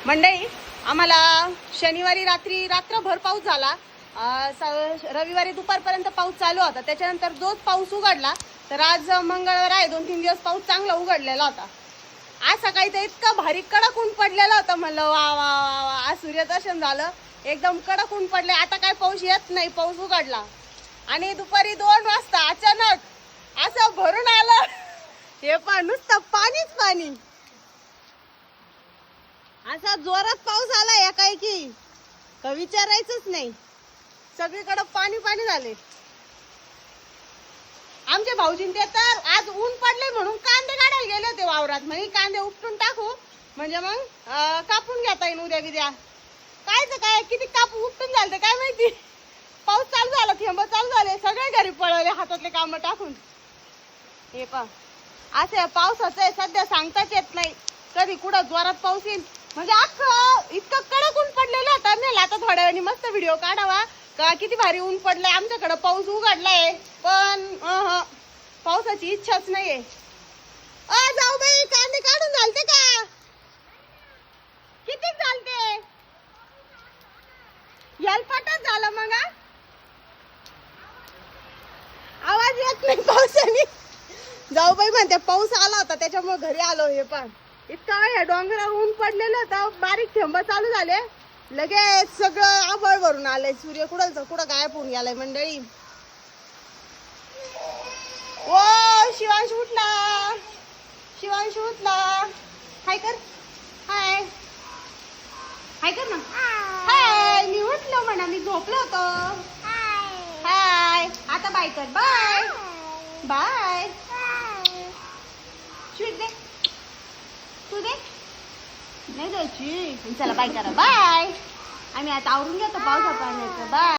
मंडळी, आम्हाला शनिवारी रात्रभर पाऊस झाला. रविवारी दुपारपर्यंत पाऊस चालू होता. त्याच्यानंतर जोच पाऊस उघडला. तर आज मंगळवार आहे, 2-3 दिवस पाऊस चांगला उघडलेला होता. आज सकाळी तर इतका भारी कडक ऊन पडलेला होता. म्हणलं वा वा वा वा, आज सूर्यदर्शन झालं. एकदम कडक ऊन पडले. आता काय पाऊस येत नाही, पाऊस उघडला. आणि दुपारी 2 वाजता अचानक असं भरून आलं. हे पण नुसतं पाणीच पाणी. असा जोरात पाऊस आला या काय की का विचारायचंच नाही. सगळीकडे पाणी पाणी झाले. आमचे भाऊजीन ते तर आज ऊन पडले म्हणून कांदे काढायला गेले होते वावरात. म्हणजे कांदे उपटून टाकू, म्हणजे मग कापून घेता येईल उद्या बिद्या. काय किती कापू उपटून झाले काय माहिती. पाऊस चालू झाला, थेंब चालू झाले, सगळे घरी पळवले हातातले काम टाकून. हे पा असं पावसाचं आहे सध्या, सांगताच येत नाही कधी कुठं जोरात पाऊस येईल. म्हणजे अख्खं इतकं कडक ऊन पडलेलं होतं. मी आता थोड्या वेळाने मस्त व्हिडिओ काढावा का किती भारी ऊन पडलंय. आमच्याकडे पाऊस उघडलाय पण पावसाची इच्छाच नाहीये. जाऊ बाई, कांदे काढून झालते का? किती झालते? यालपाटच झालं मग. आवाज येत नाही पावसाने. जाऊ बाई म्हणते पाऊस आला होता त्याच्यामुळे घरी आलो. हे पण इतका वेळ डोंगरावर ऊन पडलेलं होतं, बारीक थेंब चालू झाले, लगेच सगळं आभाळ भरून आलंय. सूर्य कुठं गायब होऊन गेलाय मंडळी. ओ शिवांश उठला, शिवांश उठला. हाय कर, हाय हाय कर ना. हाय, मी उठलो म्हणा, मी झोपलो होतो. हाय, आता बाय कर. Bye bye. स्वीट दे, तू दे. नाही द्यायची. चला बाय करा. बाय. आम्ही आता आवरून घेतो पावसा पाण्याचं. बाय.